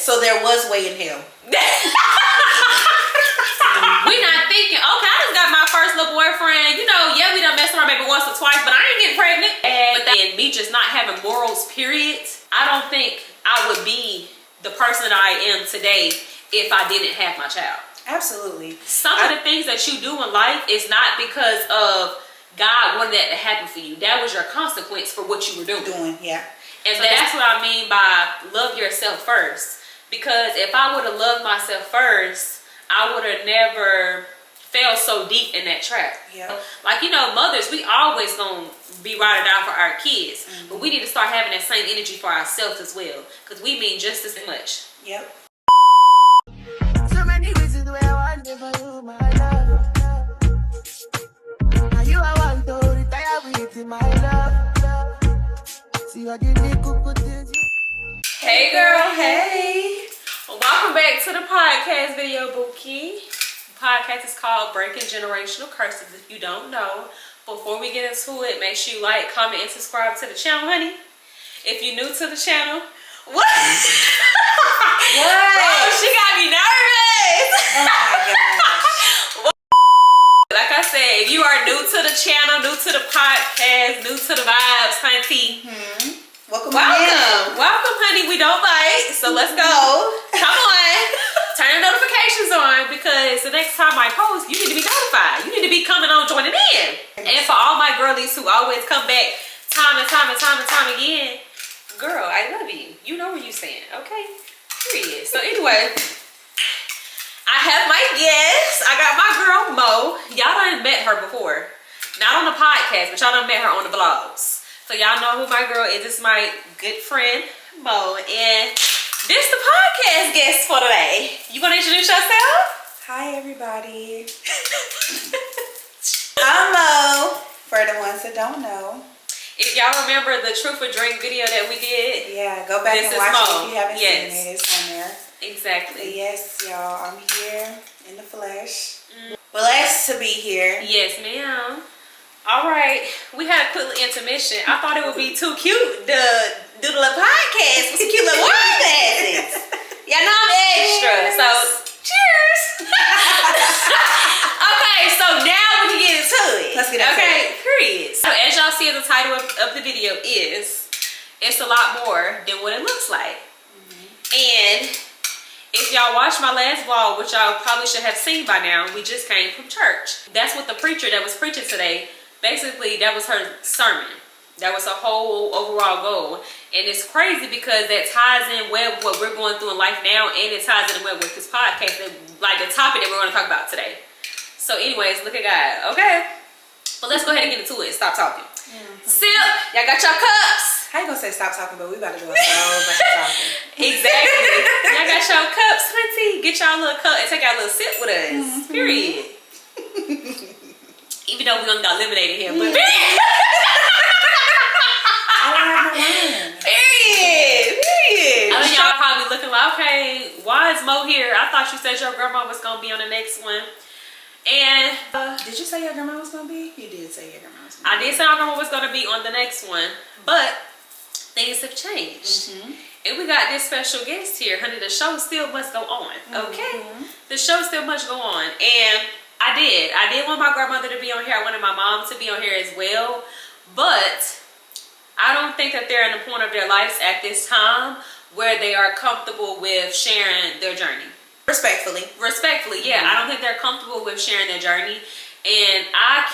so there was way in hell. We not thinking, okay, I just got my first little boyfriend. You know, yeah, we done messed around maybe once or twice, but I ain't getting pregnant. And me just not having morals, period. I don't think I would be the person that I am today if I didn't have my child. Absolutely. Some of the things that you do in life is not because of God wanted that to happen for you. That was your consequence for what you were doing. Yeah. And so that's what I mean by love yourself first. Because if I would have loved myself first, I would have never fell so deep in that trap. Yep. Like, you know, mothers, we always gonna be riding down for our kids. But we need to start having that same energy for ourselves as well. Because we mean just as much. Yep. So many reasons where I want for you, my love. Now you I want to retire with my love. See what you need, Hey girl, hey. Welcome back to the podcast video, Bookie. The podcast is called Breaking Generational Curses, if you don't know. Before we get into it, make sure you like, comment, and subscribe to the channel, honey. If you're new to the channel, what? Oh, she got me nervous. Oh my gosh. Like I said, if you are new to the channel, new to the podcast, new to the vibes, honey. Welcome. Welcome, honey. We don't bite, so let's go. Come on. Turn the notifications on because the next time I post, you need to be notified. You need to be coming on, joining in. And for all my girlies who always come back time and time again, girl, I love you. You know what you saying, okay? Period. So anyway, I have my guest. I got my girl Mo. Y'all done met her before. Not on the podcast, but y'all done met her on the vlogs. So y'all know who my girl is. This is my good friend Mo, and this the podcast guest for today. You gonna introduce yourself? Hi everybody. I'm Mo, for the ones that don't know. If y'all remember the Truth or Drink video that we did, Yeah, go back This and is watch Mo. it if you haven't Yes. seen it. It's on there. exactly. But yes, y'all, I'm here in the flesh. Blessed to be here. Yes, ma'am. All right, we had a quick little intermission. I thought it would be too cute to do the little podcast with some cute little wine glasses. Y'all know I'm extra, so cheers. Okay, so now we can get into it. Let's get into okay, it. period. So as y'all see, the title of the video is, it's a lot more than what it looks like. And if y'all watched my last vlog, which y'all probably should have seen by now, we just came from church. That's what the preacher that was preaching today, basically that was her sermon. That was her whole overall goal. And it's crazy because that ties in well with what we're going through in life now, and it ties in well with this podcast, like the topic that we're going to talk about today. So anyways, look at God, okay? But let's go ahead and get into it. Stop talking. Sip, y'all got your cups. How you gonna say stop talking, but we about to do a whole bunch of talking. Exactly. Y'all got your cups, hunty. Get y'all little cup and take y'all little sip with us. Period. Even though we only got eliminated here, but I don't have no wine. period. I know y'all probably looking like, okay, why is Mo here? I thought you said your grandma was gonna be on the next one. And Did you say your grandma was gonna be? You did say your grandma was gonna I did say our grandma was gonna be on the next one, but things have changed. And we got this special guest here, honey. The show still must go on, okay? The show still must go on. And I did want my grandmother to be on here. I wanted my mom to be on here as well. But I don't think that they're in the point of their lives at this time where they are comfortable with sharing their journey. Respectfully, Yeah. I don't think they're comfortable with sharing their journey. And I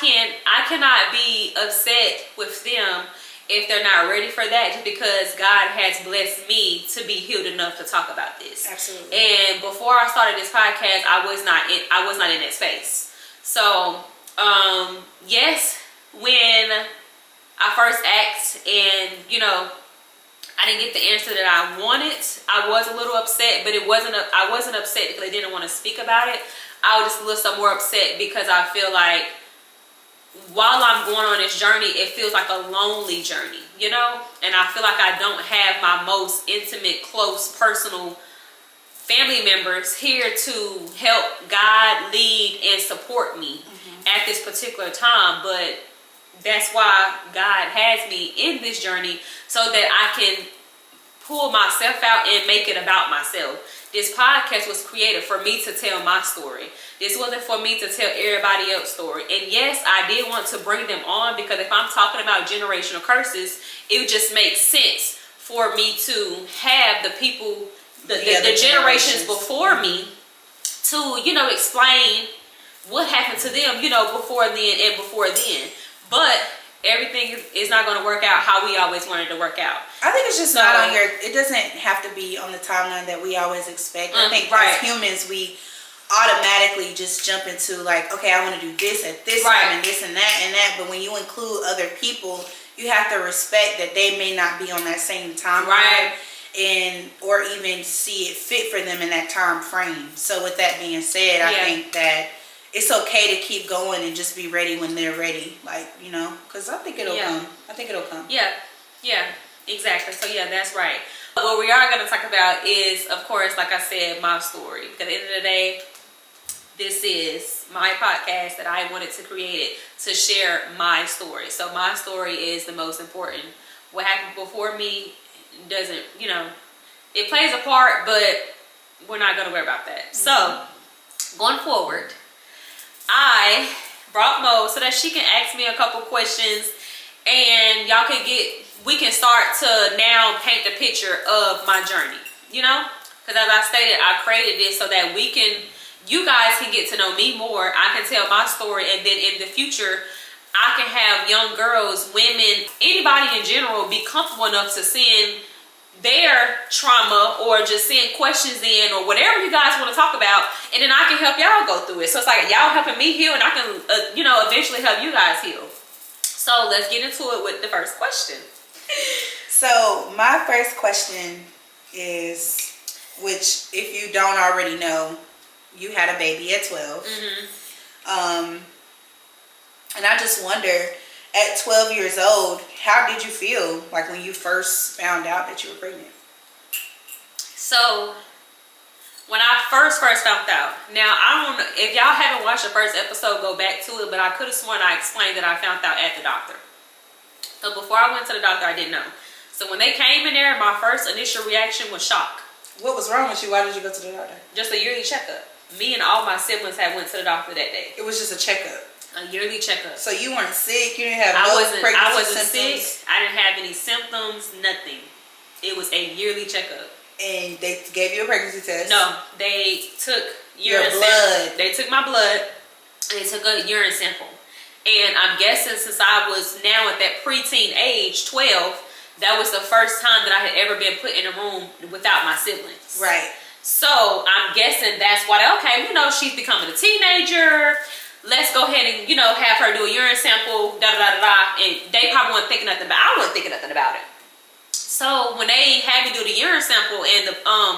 cannot be upset with them if they're not ready for that, just because God has blessed me to be healed enough to talk about this. Absolutely. And before I started this podcast, I was not in that space. So yes, when I first asked and I didn't get the answer that I wanted, I was a little upset, but I wasn't upset because they didn't want to speak about it. I was just a little more upset because I feel like while I'm going on this journey, it feels like a lonely journey, and I feel like I don't have my most intimate, close, personal family members here to help guide, lead, and support me at this particular time. But that's why God has me in this journey, so that I can pull myself out and make it about myself. This podcast was created for me to tell my story. This wasn't for me to tell everybody else's story. And yes, I did want to bring them on because if I'm talking about generational curses, it would just make sense for me to have the people, the generations before me to, you know, explain what happened to them, you know, before then and before then. But everything is not going to work out how we always wanted to work out. I think it's just not on your, it doesn't have to be on the timeline that we always expect. I think as humans, we automatically just jump into like, okay, I want to do this at this time and this and that. But when you include other people, you have to respect that they may not be on that same timeline. And or even see it fit for them in that time frame. So with that being said, I think that it's okay to keep going and just be ready when they're ready. Like, you know, because I think it'll come. I think it'll come. Yeah, exactly. So yeah, that's right. What we are going to talk about is, of course, like I said, my story. Because at the end of the day, this is my podcast that I wanted to create it to share my story. So my story is the most important. What happened before me doesn't, you know, it plays a part, but we're not going to worry about that. So going forward, I brought Mo so that she can ask me a couple questions and y'all can we can start to now paint the picture of my journey, you know, because as I stated, I created this so that you guys can get to know me more. I can tell my story, and then in the future I can have young girls, women, anybody in general be comfortable enough to send their trauma or just send questions in or whatever you guys want to talk about, and then I can help y'all go through it. So it's like y'all helping me heal, and I can, you know, eventually help you guys heal. So let's get into it with the first question. So my first question is, which if you don't already know, you had a baby at 12. And I just wonder, at 12 years old, how did you feel like when you first found out that you were pregnant? So when I first found out, now I don't know if y'all haven't watched the first episode, go back to it, but I could have sworn I explained that I found out at the doctor. So before I went to the doctor, I didn't know. So when they came in there, my first initial reaction was shock. What was wrong with you? Why did you go to the doctor? Just a yearly checkup. Me and all my siblings had went to the doctor that day. It was just a checkup. A yearly checkup. So you weren't sick? You didn't have I wasn't sick. I didn't have any symptoms, nothing. It was a yearly checkup. And they gave you a pregnancy test? No, they took urine sample. They took my blood and they took a urine sample. And I'm guessing since I was now at that preteen age, 12, that was the first time that I had ever been put in a room without my siblings. Right. So I'm guessing that's why, okay, you know, she's becoming a teenager. Let's go ahead and, you know, have her do a urine sample, And they probably weren't thinking nothing about it. I wasn't thinking nothing about it. So when they had me do the urine sample and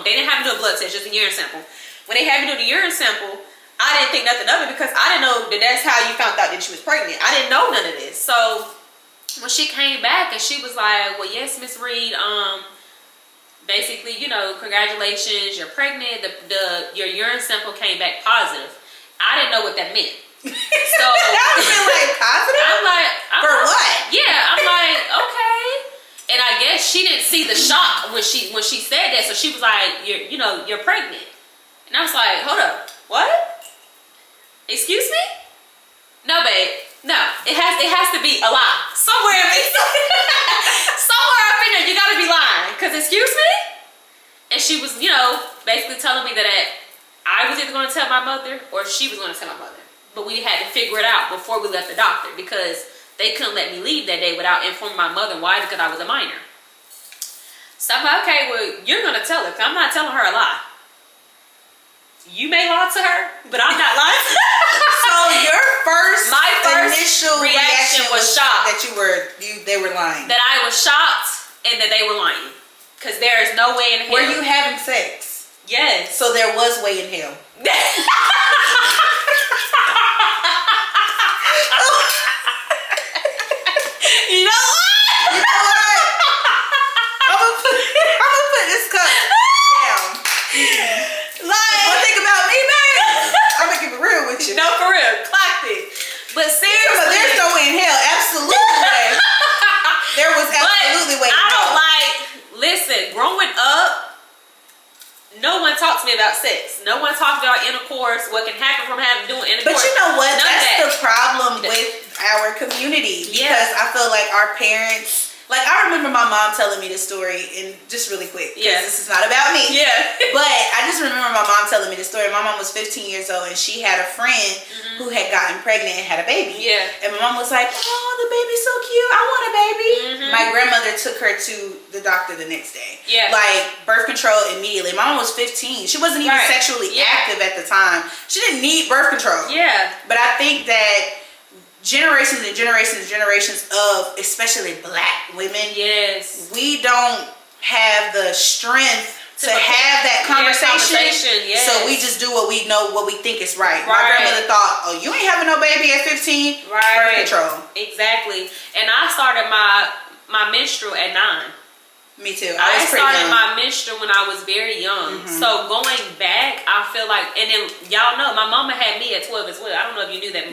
they didn't have me do a blood test, just a urine sample. When they had me do the urine sample, I didn't think nothing of it because I didn't know that that's how you found out that she was pregnant. I didn't know none of this. So when she came back and she was like, well, yes, Miss Reed, basically, you know, congratulations, you're pregnant. Your urine sample came back positive. I didn't know what that meant. So that was like positive? For what? Yeah, I'm like, okay. And I guess she didn't see the shock when she said that. So she was like, you're pregnant. And I was like, hold up, what? Excuse me? No, babe. No, it has to be a lie. Somewhere up in there, you gotta be lying. Cause excuse me? And she was, you know, basically telling me that I was either gonna tell my mother or she was gonna tell my mother. But we had to figure it out before we left the doctor because they couldn't let me leave that day without informing my mother. Why? Because I was a minor. So I'm like, okay, well, you're gonna tell her. I'm not telling her a lie. You may lie to her, but I'm not lying. So my first initial reaction was shocked that they were lying. That I was shocked and that they were lying. Because there is no way in hell. Were you having sex? Yes. So there was way in hell. You know what? I'm gonna put this cup down. Like, one thing about me, man, I'm gonna keep it real with you. No, for real, clocked it. But seriously, there's no way in hell. Absolutely way. There was absolutely way in hell. I don't like. Listen, growing to me about sex. No one talks about intercourse, what can happen from doing intercourse. But you know what? None of That's that. the problem with our community. Because I feel like our parents, like I remember my mom telling me this story, and just really quick, because this is not about me. Yeah. But I just remember my mom telling me this story. My mom was 15 years old, and she had a friend who had gotten pregnant and had a baby. Yeah. And my mom was like, "Oh, the baby's so cute. I want a baby." My grandmother took her to the doctor the next day. Yeah. Like birth control immediately. My mom was 15. She wasn't even sexually active at the time. She didn't need birth control. Yeah. But I think that generations and generations and generations of especially black women, we don't have the strength to have that conversation. So we just do what we know, what we think is right. My grandmother thought, "Oh, you ain't having no baby at 15, birth control." Exactly. And I started my menstrual at 9. Me too. I was pretty started young. my menstrual when I was very young. So going back, I feel like, and then y'all know, my mama had me at 12 as well. I don't know if you knew that.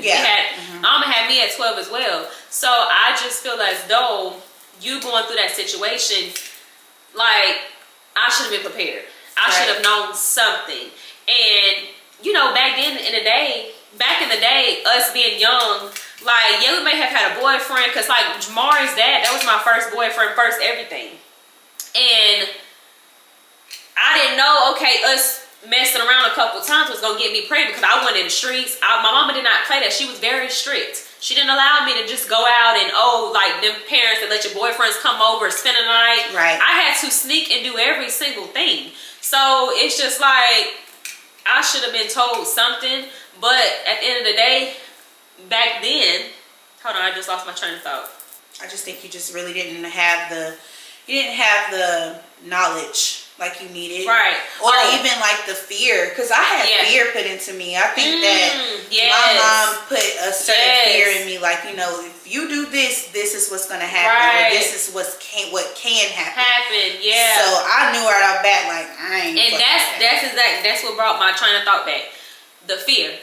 Mama had me at 12 as well. So I just feel as though you going through that situation, like, I should have been prepared. I should have known something. And, you know, back in the day, us being young, like, yeah, we may have had a boyfriend, because, like, Jamari's dad, that was my first boyfriend, first everything. And I didn't know, okay, us messing around a couple times was going to get me pregnant, because I went in the streets. My mama did not play that. She was very strict. She didn't allow me to just go out and, like them parents that let your boyfriends come over, spend the night. Right. I had to sneak and do every single thing. So it's just like, I should have been told something. But at the end of the day, back then, hold on, I just lost my train of thought. I just think you just really didn't have the knowledge like you needed, right? Or even like the fear, because I had fear put into me. I think that my mom put a certain fear in me, like, you know, if you do this, this is what's gonna happen, or this is what can happen. So I knew right off bat, like, I ain't. And that's what brought my train of thought back. The fear.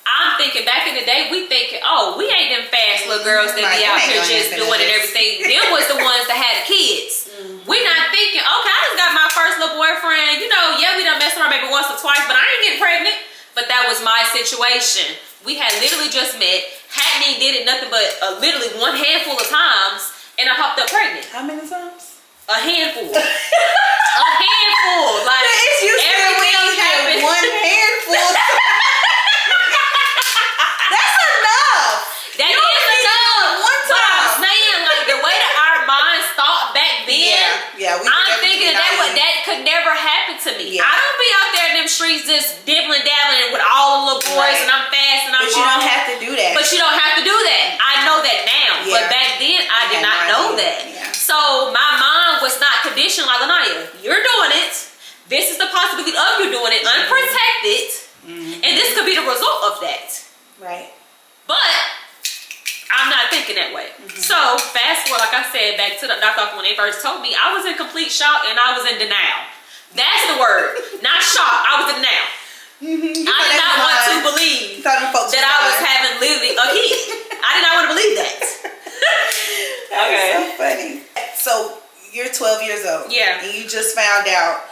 I'm thinking back in the day, we thinking, oh, we ain't them fast little girls that be out here just doing and everything. Them was the ones that had kids. We not thinking, okay, I just got my first little boyfriend. You know, yeah, we done messed around maybe once or twice, but I ain't getting pregnant. But that was my situation. We had literally just met, hadn't even did it nothing but literally one handful of times, and I popped up pregnant. How many times? A handful. A handful. Like, everything happened. One handful. That's enough. That is enough. One time. But I'm saying, like, the way that our minds thought back then, I'm thinking that could never happen to me. I don't be out there in them streets just dibbling dabbling with all the little boys, and I'm fast and I'm But you don't have to do that. But you don't have to do that. I know that now. But back then, I did not know that. So my mind was not conditioned like, Laniyah, you're doing it. This is the possibility of you doing it unprotected. And this could be the result of that. Right. But I'm not thinking that way. So fast forward, like I said, back to the doctor when they first told me, I was in complete shock and I was in denial. That's the word. Not shock. I was in denial. I did not want to believe that I was having literally a kid. I did not want to believe that. Okay. So funny. So you're 12 years old. Yeah. And you just found out.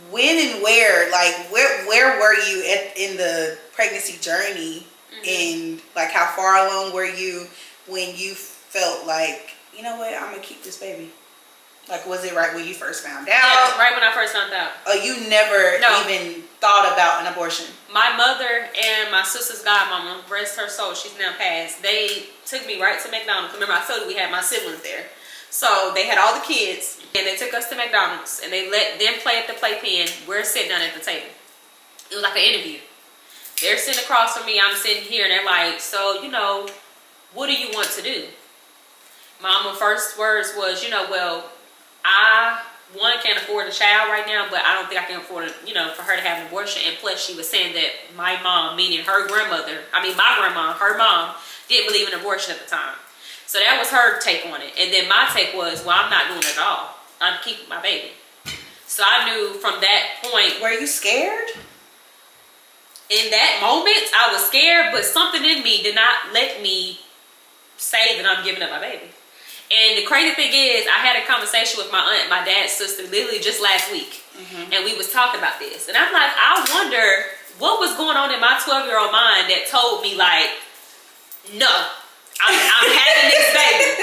When and where, like, where were you in the pregnancy journey? And, like, how far along were you when you felt like, you know what, I'm going to keep this baby? Like, was it right when you first found out? Yeah, right when I first found out. Oh, you never even thought about an abortion? My mother and my sister's godmama, rest her soul, she's now passed, they took me right to McDonald's. Remember, I told you we had my siblings there. So they had all the kids, and they took us to McDonald's, and they let them play at the playpen. We're sitting down at the table. It was like an interview. They're sitting across from me. I'm sitting here, and they're like, so, you know, what do you want to do? Mama's first words was, you know, well, I, one, can't afford a child right now, but I don't think I can afford, you know, for her to have an abortion. And plus, she was saying that my mom, meaning her grandmother, my grandma, her mom, didn't believe in abortion at the time. So that was her take on it. And then my take was, well, I'm not doing it at all. I'm keeping my baby. So I knew from that point. Were you scared? In that moment, I was scared, but something in me did not let me say that I'm giving up my baby. And the crazy thing is, I had a conversation with my aunt, my dad's sister, literally just last week. And we was talking about this. And I'm like, I wonder what was going on in my 12-year-old mind that told me, like, no, I'm having this baby.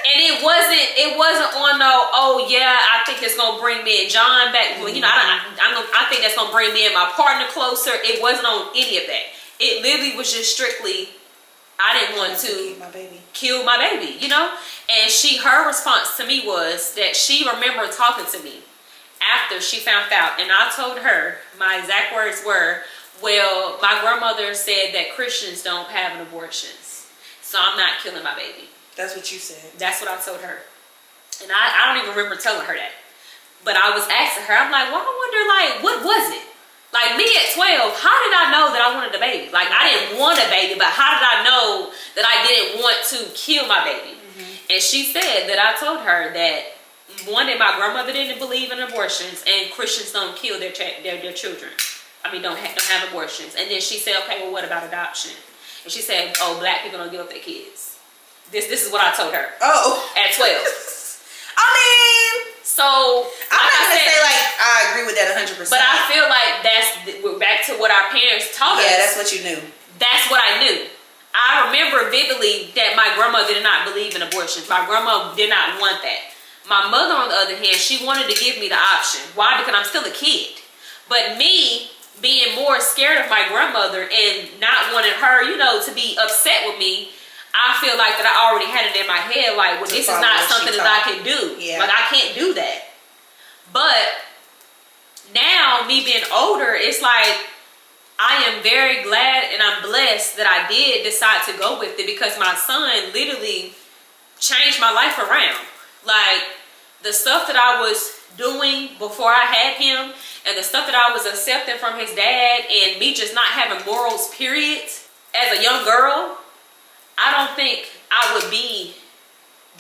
And it wasn't on no, oh yeah, I think it's gonna bring me and John back. Well, you know, I think that's gonna bring me and my partner closer. It wasn't on any of that. It literally was just strictly, I didn't want to kill my baby, you know? And her response to me was that she remembered talking to me after she found out. And I told her, my exact words were, well, my grandmother said that Christians don't have abortions, so I'm not killing my baby. That's what you said. That's what I told her. And I don't even remember telling her that. But I was asking her, I'm like, well, I wonder, like, what was it? Like, me at 12, how did I know that I wanted a baby? Like, I didn't want a baby, but how did I know that I didn't want to kill my baby? And she said that I told her that, one, that my grandmother didn't believe in abortions, and Christians don't kill their children. I mean, don't have abortions. And then she said, okay, well, what about adoption? And she said, oh, black people don't give up their kids. This is what I told her. Oh. At 12. I mean, so I'm not gonna say like I agree with that 100%. But I feel like we're back to what our parents taught us. Yeah, that's what you knew. That's what I knew. I remember vividly that my grandmother did not believe in abortions. My grandma did not want that. My mother, on the other hand, she wanted to give me the option. Why? Because I'm still a kid. But me being more scared of my grandmother and not wanting her, you know, to be upset with me, I feel like that I already had it in my head, like, well, this is not something that I can do. Yeah. Like, I can't do that. But now, me being older, it's like, I am very glad and I'm blessed that I did decide to go with it, because my son literally changed my life around. Like, the stuff that I was doing before I had him, and the stuff that I was accepting from his dad, and me just not having morals, period, as a young girl, I don't think I would be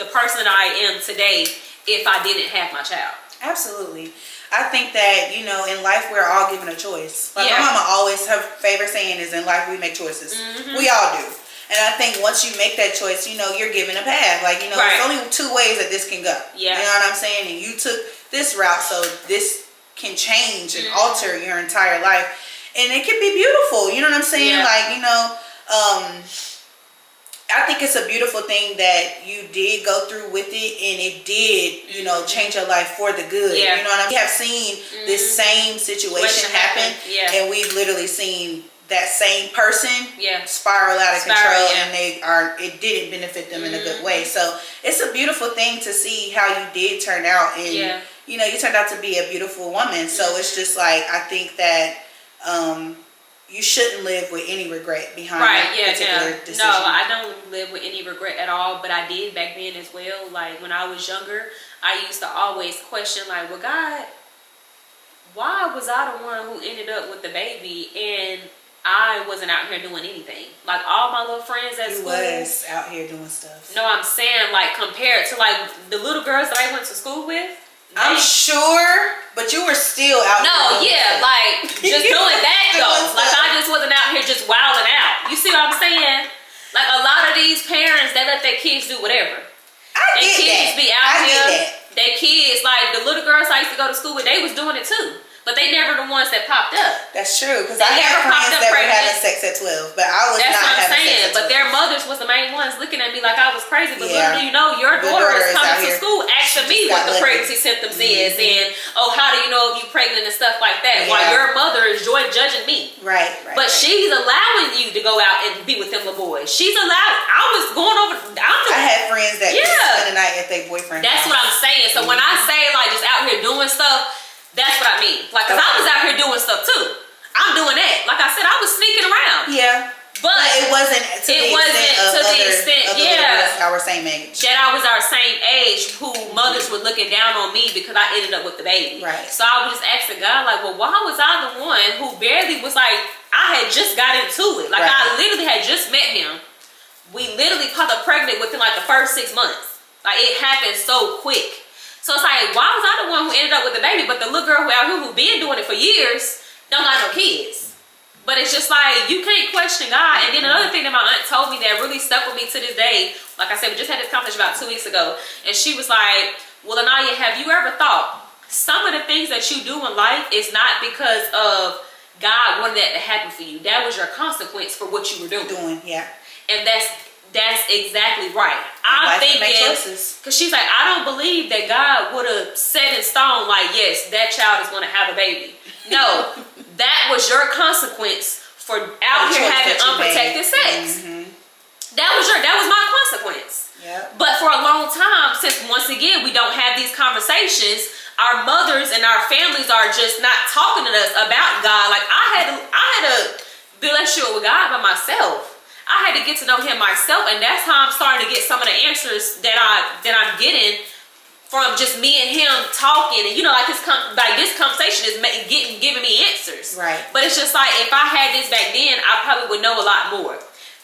the person that I am today if I didn't have my child. Absolutely. I think that, you know, in life we're all given a choice. Like my mama always, her favorite saying is, in life we make choices. We all do. And I think once you make that choice, you know, you're given a path. Like, you know, there's only two ways that this can go. You know what I'm saying? And you took this route, so this can change and alter your entire life. And it can be beautiful. You know what I'm saying? Like, you know, I think it's a beautiful thing that you did go through with it, and it did, you know, change your life for the good. You know what I mean? We have seen this same situation happen, and we've literally seen that same person spiral out of control, and it didn't benefit them in a good way. So it's a beautiful thing to see how you did turn out, and you know, you turned out to be a beautiful woman. So it's just like, I think that you shouldn't live with any regret behind that particular decision. No, I don't live with any regret at all, but I did back then as well. Like, when I was younger, I used to always question, like, well, God, why was I the one who ended up with the baby and I wasn't out here doing anything? Like, all my little friends at school. You was out here doing stuff. No, I'm saying, like, compared to, like, the little girls that I went to school with. I'm sure, but you were still out here. No, like, just doing that, though. Like, I just wasn't out here just wilding out. You see what I'm saying? Like, a lot of these parents, they let their kids do whatever. Their kids be out here. Their kids, like, the little girls I used to go to school with, they was doing it too. But they never the ones that popped up. That's true, because I had friends that were having sex at 12, but I was not having sex at 12. But their mothers was the main ones looking at me like I was crazy. But little do you know, your daughter is coming to school asking me what the pregnancy symptoms is, and, oh, how do you know if you're pregnant and stuff like that, while your mother is judging me. Right. But she's allowing you to go out and be with them little boys. She's allowed. I was going over. I had friends that could spend the night at their boyfriend's house. That's what I'm saying. So when I say, like, just out here doing stuff, that's what I mean. Like, because I was out here doing stuff too. I'm doing that. Like I said, I was sneaking around. Yeah. But it wasn't to the extent of other our same age. That I was our same age, who mothers were looking down on me because I ended up with the baby. Right. So I was just asking God, like, well, why was I the one who barely was like, I had just got into it. Like, I literally had just met him. We literally popped up pregnant within like the first 6 months. Like, it happened so quick. So it's like, why was I the one who ended up with the baby, but the little girl who out here who been doing it for years don't got no kids? But it's just like, you can't question God. And then another thing that my aunt told me that really stuck with me to this day, like I said, we just had this conversation about 2 weeks ago, and she was like, well, Lanaya, have you ever thought some of the things that you do in life is not because of God wanted that to happen for you? That was your consequence for what you were doing. Yeah. And that's exactly right. I'm thinking, because she's like, I don't believe that God would have set in stone, like, yes, that child is going to have a baby. No, that was your consequence for out here having unprotected sex. That was my consequence. Yep. But for a long time, since once again we don't have these conversations, our mothers and our families are just not talking to us about God. Like I had to build a relationship with God by myself. I had to get to know Him myself, and that's how I'm starting to get some of the answers that I'm getting from just me and Him talking. And like this conversation is giving me answers. Right. But it's just like, if I had this back then, I probably would know a lot more.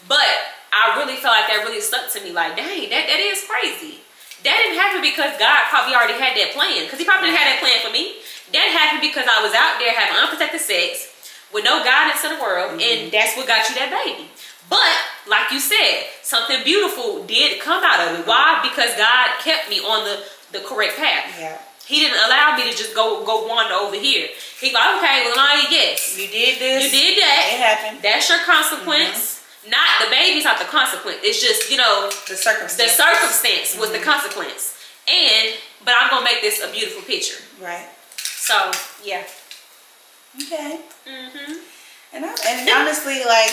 But I really felt like that really stuck to me. Like, dang, that is crazy. That didn't happen because God probably already had that plan. Because He probably didn't have that plan for me. That happened because I was out there having unprotected sex with no guidance in the world, and that's what got you that baby. But like you said, something beautiful did come out of it. Why? Because God kept me on the correct path. Yeah. He didn't allow me to just go wander over here. He like, okay, well, now yes, You did this. you did that. It happened. That's your consequence. Not the baby's not the consequence. It's just The circumstance. the circumstance was the consequence. But I'm gonna make this a beautiful picture. Right. So yeah. Okay. And honestly, like,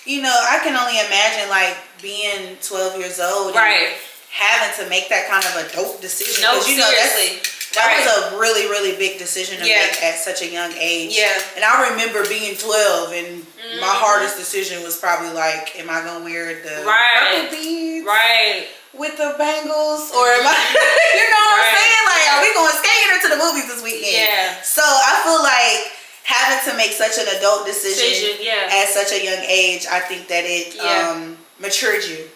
I can only imagine like being 12 years old, Right. and having to make that kind of a dope decision. No, 'Cause, seriously. that Right. was a really, really big decision to make at such a young age. Yeah. And I remember being 12, and my hardest decision was probably like, am I gonna wear the purple beads Right. with the bangles, or am I, what I'm saying? Like, are we going skating or to the movies this weekend? Yeah. So I feel like having to make such an adult decision at such a young age, I think that it matured you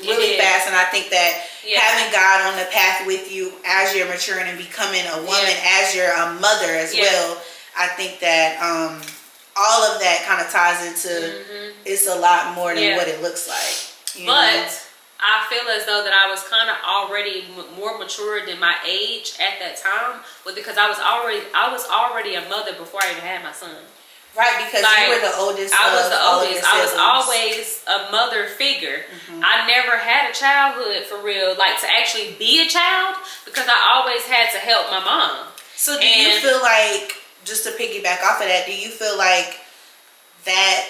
really fast. And I think that having God on the path with you as you're maturing and becoming a woman, as you're a mother as well, I think that all of that kind of ties into it's a lot more than what it looks like. But I feel as though that I was kind of already more mature than my age at that time, because I was already a mother before I even had my son. Right, because like, you were the oldest. I was the oldest. I was siblings. always a mother figure. I never had a childhood for real, like to actually be a child, because I always had to help my mom. So do you feel like, just to piggyback off of that, do you feel like that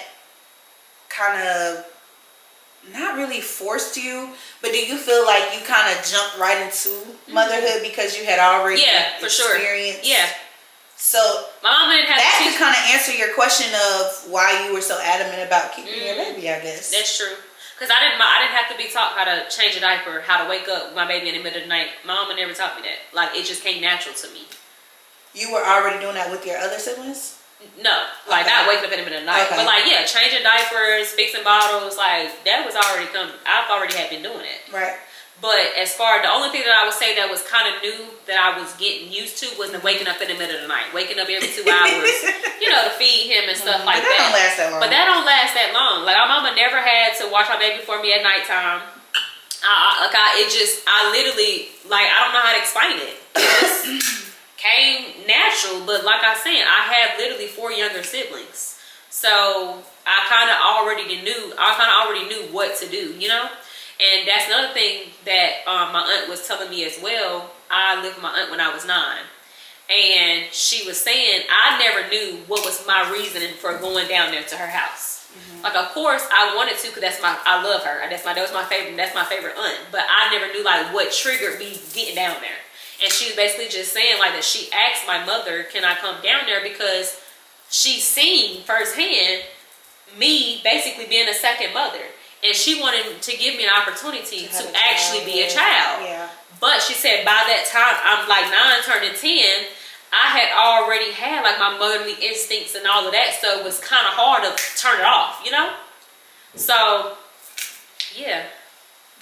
kind of not really forced you, but do you feel like you kind of jumped right into motherhood because you had already for sure. Yeah. So my mama didn't have that to could kind of answer your question of why you were so adamant about keeping your baby, I guess. That's true. Because I didn't have to be taught how to change a diaper, how to wake up my baby in the middle of the night. My mama never taught me that. Like, it just came natural to me. You were already doing that with your other siblings? No, like not waking up in the middle of the night, but like changing diapers, fixing bottles, like that was already I've already had been doing it. Right. But as far the only thing that I would say that was kind of new that I was getting used to was the waking up in the middle of the night, waking up every 2 hours, to feed him and stuff like that. That don't last that long. But that don't last that long. Like, our mama never had to watch my baby for me at nighttime. I literally, like, I don't know how to explain it. It just came natural. But like I said, I had literally 4 younger siblings. So I kind of already knew what to do, And that's another thing that my aunt was telling me as well. I lived with my aunt when I was 9. And she was saying, I never knew what was my reasoning for going down there to her house. Like, of course, I wanted to, because I love her. That's my favorite aunt. But I never knew, like, what triggered me getting down there. And she was basically just saying, like, that she asked my mother, can I come down there? Because she seen firsthand me basically being a second mother. And she wanted to give me an opportunity to actually be a child. Yeah. But she said by that time, I'm like 9 turning 10, I had already had like my motherly instincts and all of that. So it was kind of hard to turn it off, So, yeah.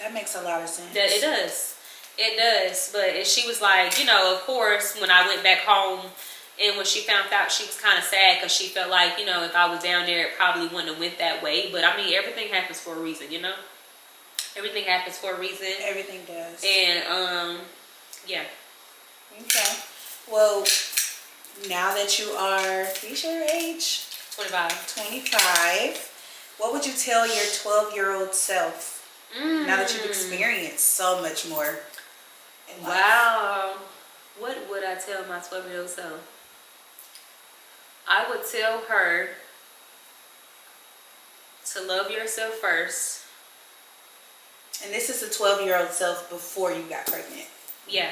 That makes a lot of sense. It does. It does. But she was like, of course, when I went back home And when she found out, she was kind of sad because she felt like, you know, if I was down there, it probably wouldn't have went that way. But I mean, everything happens for a reason, you know? Everything happens for a reason. Everything does. And, yeah. Okay. Well, now that you are, what's your age? 25. 25. What would you tell your 12-year-old self now that you've experienced so much more in life? Wow. What would I tell my 12-year-old self? I would tell her to love yourself first. And this is the 12-year-old self before you got pregnant. Yeah.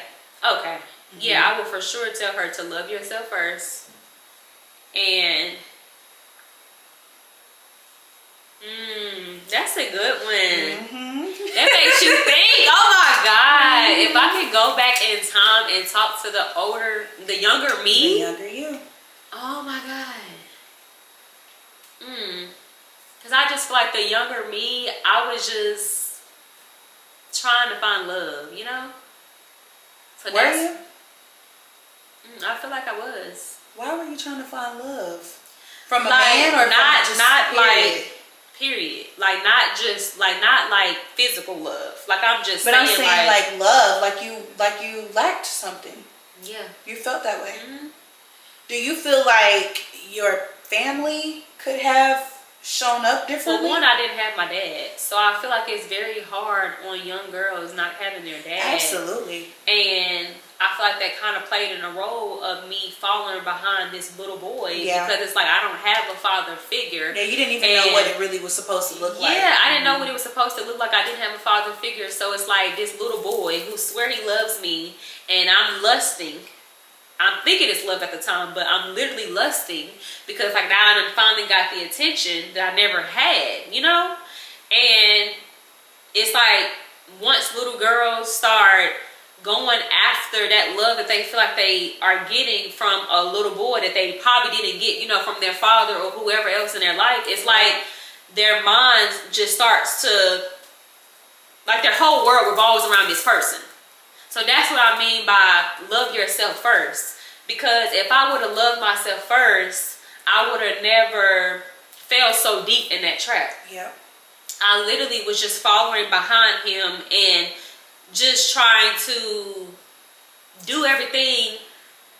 Okay. Yeah, I would for sure tell her to love yourself first. And that's a good one. That makes you think. Oh my God. If I could go back in time and talk to the younger me. The younger you. Oh my God. Because I just feel like the younger me, I was just trying to find love, you know? So Were you? I feel like I was. Why were you trying to find love? From a like, man or not, from just not period? like period. Like not like physical love. Like I'm just But saying, I'm saying like love, like you lacked something. Yeah. You felt that way. Do you feel like your family could have shown up differently? For one, I didn't have my dad, so I feel like it's very hard on young girls not having their dad. Absolutely. And I feel like that kind of played in a role of me following behind this little boy. Yeah. Because it's like I don't have a father figure. Yeah, you didn't even know what it really was supposed to look like. Yeah, I didn't know what it was supposed to look like. I didn't have a father figure. So it's like this little boy who swear he loves me, and I'm lusting. I'm thinking it's love at the time, but I'm literally lusting because like now I finally got the attention that I never had, you know? And it's like once little girls start going after that love that they feel like they are getting from a little boy that they probably didn't get, you know, from their father or whoever else in their life, it's like their minds just starts to, like their whole world revolves around this person. So that's what I mean by love yourself first. Because if I would have loved myself first, I would have never fell so deep in that trap. Yep. I literally was just following behind him and just trying to do everything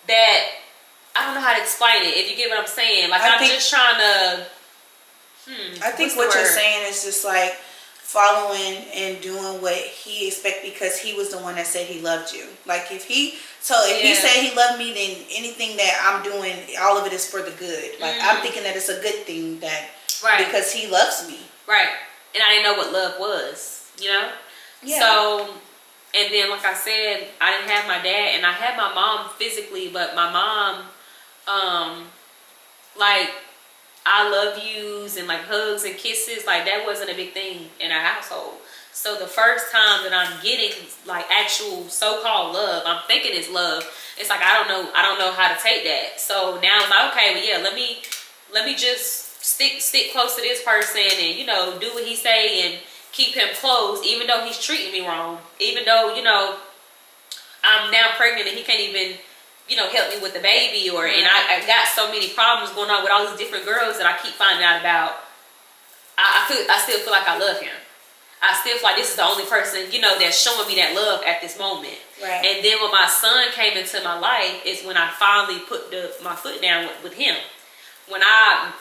that, I don't know how to explain it, if you get what I'm saying. Like I'm just trying to, I think what you're saying is just like following and doing what he expected because he was the one that said he loved you. Like if he said he loved me, then anything that I'm doing, all of it is for the good. Like I'm thinking that it's a good thing that because he loves me. Right. And I didn't know what love was, you know? Yeah. So, and then like I said, I didn't have my dad, and I had my mom physically, but my mom, like I love yous and like hugs and kisses, like that wasn't a big thing in our household. So the first time that I'm getting like actual so-called love, I'm thinking it's love. It's like I don't know how to take that. So now it's like, okay, well yeah, let me just stick close to this person and, you know, do what he say and keep him close, even though he's treating me wrong, even though, you know, I'm now pregnant and he can't even, you know, help me with the baby, or and I got so many problems going on with all these different girls that I keep finding out about. I still feel like I love him. I still feel like this is the only person, you know, that's showing me that love at this moment. Right. And then when my son came into my life is when I finally put my foot down with him. When I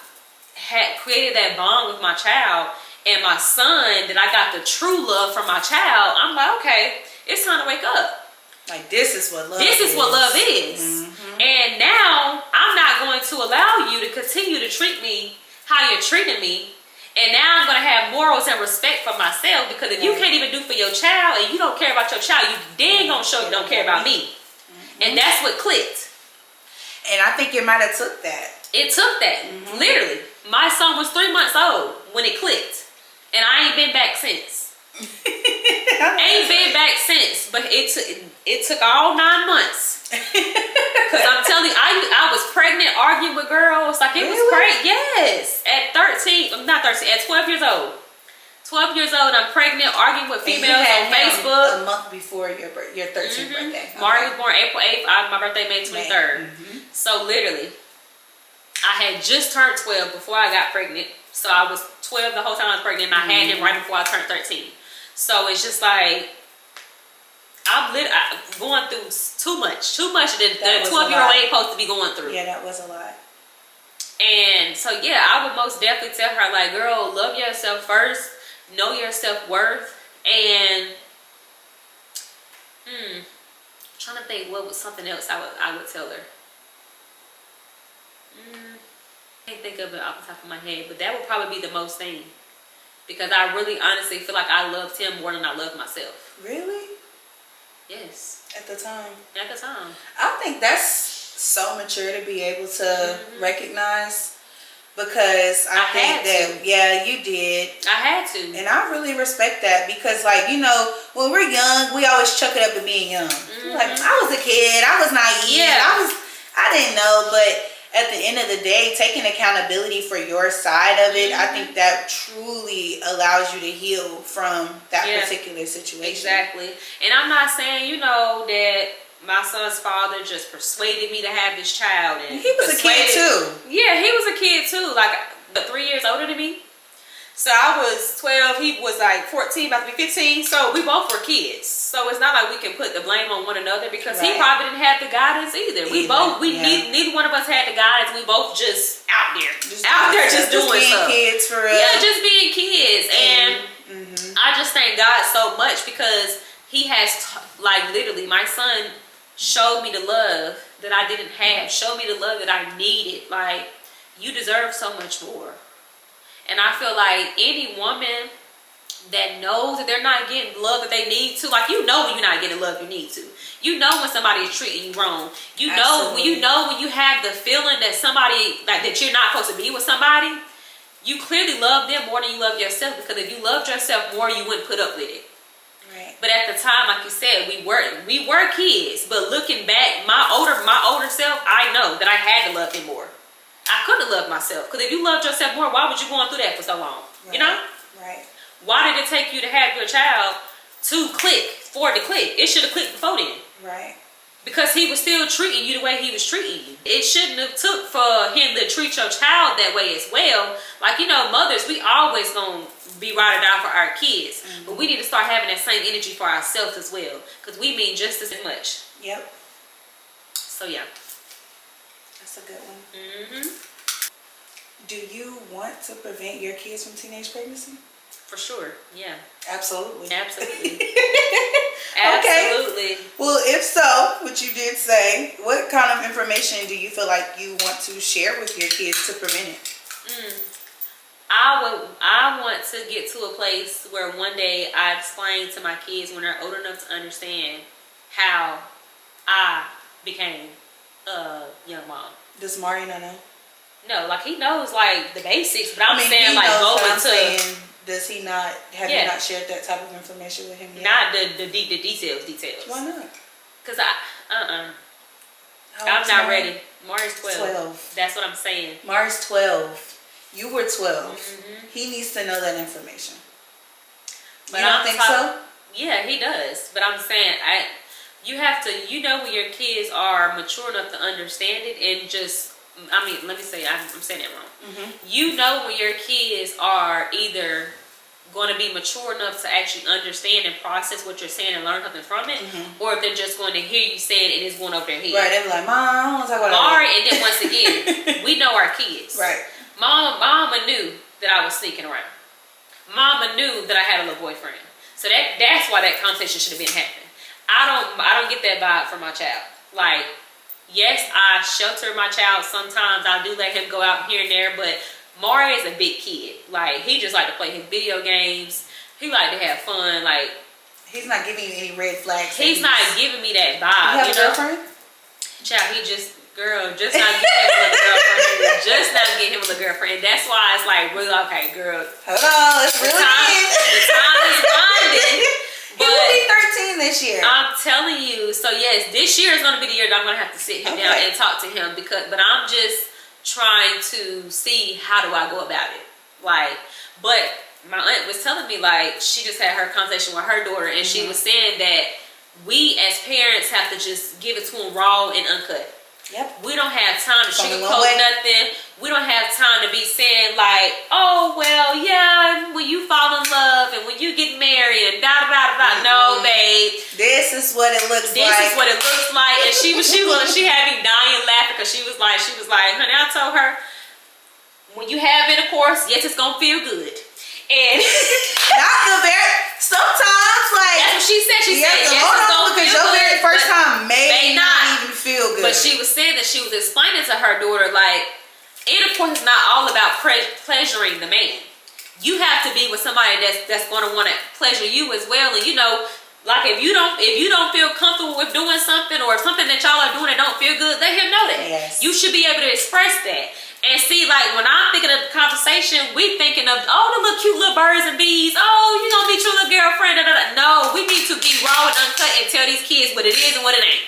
had created that bond with my child and my son, that I got the true love from my child, I'm like, okay, it's time to wake up. Like this is what love is. This is what love is. And now I'm not going to allow you to continue to treat me how you're treating me. And now I'm going to have morals and respect for myself, because if you can't even do for your child and you don't care about your child, you then going to show you don't care about me. And that's what clicked. And I think it might have took that. It took that. Literally. My son was 3 months old when it clicked. And I ain't been back since. Ain't been back since. But it took all 9 months. Because I'm telling you, I was pregnant arguing with girls. Like, it was crazy. Yes. At 13, not 13, at 12 years old. 12 years old, I'm pregnant, arguing with females on Facebook. A month before your 13th birthday. Okay. Mari was born April 8th. My birthday May 23rd. So literally, I had just turned 12 before I got pregnant. So I was 12 the whole time I was pregnant, and I had him right before I turned 13. So it's just like, I'm going through too much that a 12-year-old ain't supposed to be going through. Yeah, that was a lot. And so yeah, I would most definitely tell her, like, girl, love yourself first, know your self-worth, and I'm trying to think what was something else I would tell her. I can't think of it off the top of my head, but that would probably be the most thing, because I really honestly feel like I loved him more than I loved myself. Really? Yes. At the time. At the time. I think that's so mature to be able to recognize, because I think that, yeah, you did. I had to. And I really respect that, because, like, you know, when we're young, we always chuck it up to being young. Like, I was a kid, I was naive, Yeah. I didn't know, but at the end of the day, taking accountability for your side of it, I think that truly allows you to heal from that particular situation. Exactly. And I'm not saying, you know, that my son's father just persuaded me to have this child. And he was a kid too. Yeah, he was a kid too. Like, 3 years older than me. So I was 12, he was like 14, about to be 15. So we both were kids. So it's not like we can put the blame on one another, because he probably didn't have the guidance either. Neither one of us had the guidance. We both just out there just doing being stuff. Kids for real. Yeah, just being kids. And I just thank God so much, because he has, like, literally, my son showed me the love that I didn't have, showed me the love that I needed. Like, you deserve so much more. And I feel like any woman that knows that they're not getting love that they need to, like, you know when you're not getting love you need to. You know when somebody is treating you wrong. You know when you have the feeling that somebody, like, that you're not supposed to be with somebody, you clearly love them more than you love yourself, because if you loved yourself more, you wouldn't put up with it. Right. Right. But at the time, like you said, we were kids. But looking back, my older self, I know that I had to love him more. I could have loved myself. Because if you loved yourself more, why would you going through that for so long? Right. You know? Right. Why did it take you to have your child to click, for it to click? It should have clicked before then. Right. Because he was still treating you the way he was treating you. It shouldn't have took for him to treat your child that way as well. Like, you know, mothers, we always gonna be ride or die for our kids. Mm-hmm. But we need to start having that same energy for ourselves as well. Because we mean just as much. Yep. So, yeah. That's a good one. Mm-hmm. Do you want to prevent your kids from teenage pregnancy? For sure, yeah. Absolutely. Absolutely. Absolutely. Okay. Well, if so, which you did say, what kind of information do you feel like you want to share with your kids to prevent it? I want to get to a place where one day I explain to my kids, when they're old enough to understand, how I became a young mom. Does Mari not know? No, like, he knows, like, the basics, but I'm saying, like, go into... Does he not, have you not shared that type of information with him yet? Not the details. Why not? Because I'm not ready. Mari's 12. That's what I'm saying. Mari's 12. You were 12. Mm-hmm. He needs to know that information. But you don't think so? Yeah, he does. But I'm saying, you have to, you know, when your kids are mature enough to understand it, and just, I mean, let me say, I'm saying it wrong. Mm-hmm. You know when your kids are either going to be mature enough to actually understand and process what you're saying and learn something from it, or if they're just going to hear you say it and it's going over their head. Right, they're like, Mom, I don't want to talk about that. And then once again, we know our kids. Right. Mama knew that I was sneaking around. Mama knew that I had a little boyfriend. So that's why that conversation should have been happening. I don't get that vibe from my child. Like, yes, I shelter my child sometimes. I do let him go out here and there, but Mari is a big kid. Like, he just like to play his video games. He like to have fun. Like, he's not giving you any red flags. He's not giving me that vibe. You have a girlfriend? Child, just not get him a little girlfriend. Just not get him a little girlfriend. That's why it's like, really, okay, girl. Hold on, let's really the time is winding. He will be 13 this year. I'm telling you. So yes, this year is going to be the year that I'm going to have to sit him down and talk to him, but I'm just trying to see how do I go about it. Like, but my aunt was telling me, like, she just had her conversation with her daughter, and she was saying that we as parents have to just give it to them raw and uncut. Yep. We don't have time to sugarcoat nothing. We don't have time to be saying like, oh, well, yeah, when you fall in love and when you get married and da-da-da-da-da. No, babe. This is what it looks like. This is what it looks like. And she had me dying laughing because she was like, honey, I told her, when you have intercourse, yes, it's going to feel good. And not the very, sometimes like. That's what she said. She said, yes, hold it's on, going to because feel your good. very first time may not even feel good. But she was saying that she was explaining to her daughter, like, intercourse is not all about pleasuring the man. You have to be with somebody that's going to want to pleasure you as well. And you know, like if you don't feel comfortable with doing something or something that y'all are doing that don't feel good, let him know that. Yes. You should be able to express that. And see, like when I'm thinking of the conversation, we thinking of the little cute little birds and bees. Oh, you gonna meet your little girlfriend? Da, da, da. No, we need to be raw and uncut and tell these kids what it is and what it ain't.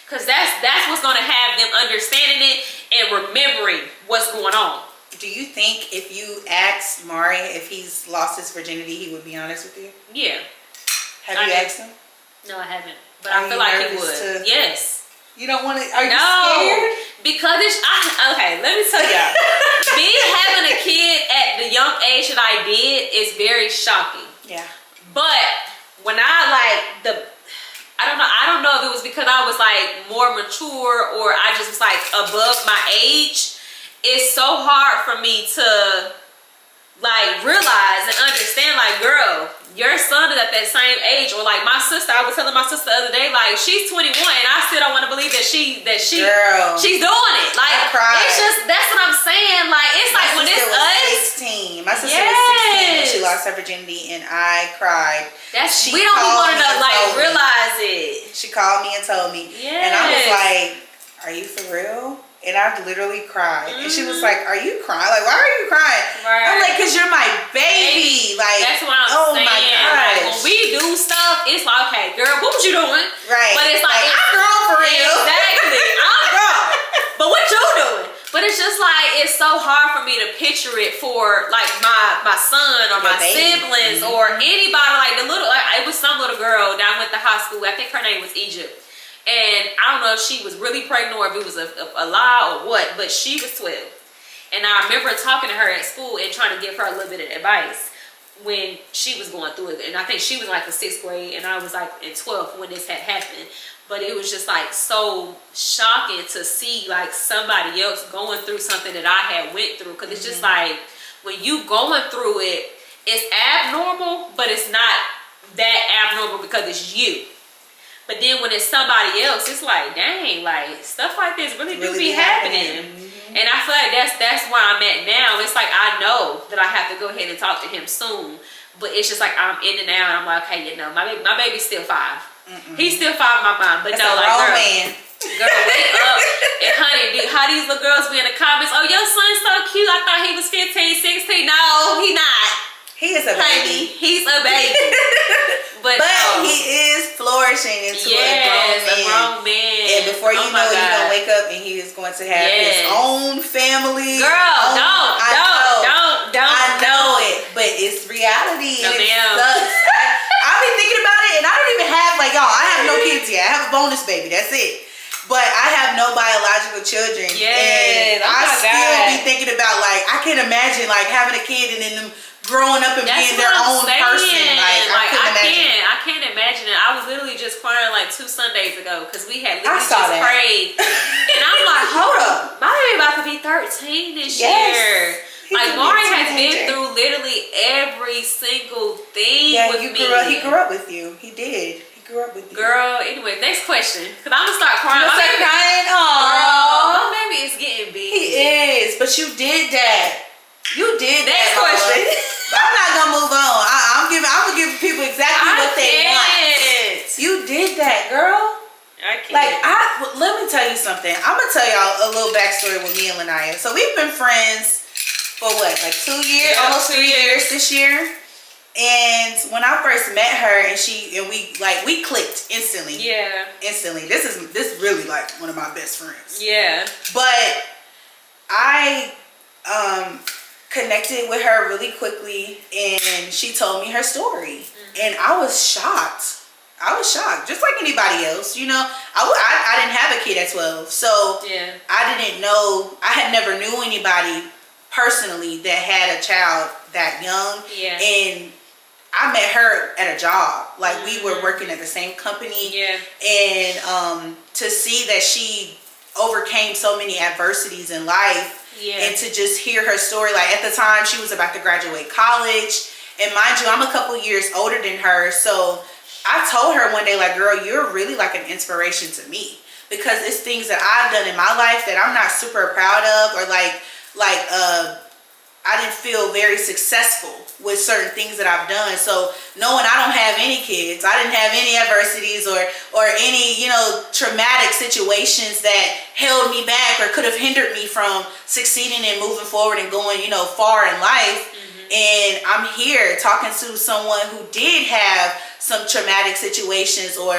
Cause that's what's gonna have them understanding it and remembering what's going on. Do you think if you asked Mari if he's lost his virginity, he would be honest with you? Yeah. Have you asked him? No, I haven't. But I feel like he would. Yes. You don't want to? Are you scared? Because okay, let me tell y'all. Me having a kid at the young age that I did is very shocking. Yeah. But when I don't know if it was because I was like more mature or I just was like above my age. It's so hard for me to like realize and understand, like, girl, your son is at that same age. Or like my sister, I was telling my sister the other day, like, she's 21 and I still don't want to believe that she's doing it. Like, it's just, that's what I'm saying. Like, it's like when it's us. 16. My sister was 16 when she lost her virginity and I cried. We don't even want to like realize it. She called me and told me. And I was like, are you for real? And I literally cried. And she was like, are you crying? Like, why are you crying? Right. I'm like, because you're my baby. Like, that's what I'm saying. My gosh. Like, when we do stuff, it's like, okay, girl, what was you doing? Right. But it's like I'm grown for real. Exactly. I'm grown. But what you doing? But it's just like, it's so hard for me to picture it for like my son or my siblings or anybody. Like it was some little girl that I went to high school. I think her name was Egypt. And I don't know if she was really pregnant or if it was a lie or what, but she was 12. And I remember talking to her at school and trying to give her a little bit of advice when she was going through it. And I think she was like the 6th grade and I was like in 12th when this had happened. But it was just like so shocking to see like somebody else going through something that I had went through. Cause it's just like when you going through it, it's abnormal, but it's not that abnormal because it's you. But then when it's somebody else, it's like, dang, like stuff like this really do be happening. And I feel like that's where I'm at now. It's like I know that I have to go ahead and talk to him soon, but it's just like I'm in and out. And I'm like, okay, you know, my baby's still 5. He's still 5 in my mind, but that's no, like girl, wake up. And honey, how these little girls be in the comments? Oh, your son's so cute. I thought he was 15, 16. No, he not. He is a baby. He's a baby. But he is flourishing into a grown man. And before you know it, you're going to wake up and he is going to have his own family. Girl, don't. I know it. But it's reality. And it sucks. I've been thinking about it and I don't even have, like, y'all, I have no kids yet. I have a bonus baby. That's it. But I have no biological children. Yes. And I still be thinking about, like, I can't imagine, like, having a kid and then them growing up and being their own person. I can't imagine it. I was literally just crying like 2 Sundays ago because we had literally just prayed. And I'm like, hold up, my baby about to be 13 this year. Like Mari has been through literally every single thing with me. He grew up with you. He did. He grew up with you. Girl, anyway, next question. Because I'm going to start crying. You'll start crying? Girl, my baby is getting big. He is. But you did that. You did that. Next question. I'm not gonna move on. I'm gonna give people exactly what they want. You did that, girl. I can't. Like let me tell you something. I'm gonna tell y'all a little backstory with me and Laniyah. So we've been friends for what, like 2 years, almost 3 years this year. And when I first met her and we clicked instantly. Yeah. Instantly. This is really like one of my best friends. Yeah. But I connected connected with her really quickly, and she told me her story, and I was shocked. Just like anybody else, you know. I didn't have a kid at 12, so yeah. I didn't know. I had never knew anybody personally that had a child that young, Yeah. and I met her at a job. Like, we were working at the same company, Yeah. and to see that she overcame so many adversities in life, Yeah. and to just hear her story. Like, at the time, she was about to graduate college, and mind you, I'm a couple years older than her, so I told her one day, like, girl, you're really like an inspiration to me, because it's things that I've done in my life that I'm not super proud of, or I didn't feel very successful with certain things that I've done. So knowing I don't have any kids, I didn't have any adversities or any, you know, traumatic situations that held me back or could have hindered me from succeeding and moving forward and going, you know, far in life. And I'm here talking to someone who did have some traumatic situations or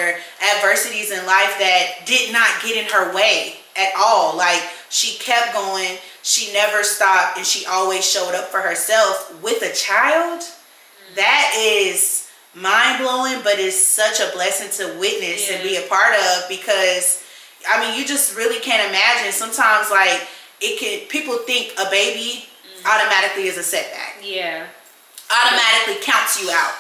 adversities in life that did not get in her way at all. Like, she kept going, she never stopped, and she always showed up for herself with a child. That is mind-blowing, but it's such a blessing to witness and be a part of, because I mean, you just really can't imagine. Sometimes, like, people think a baby automatically is a setback. Yeah. Automatically counts you out.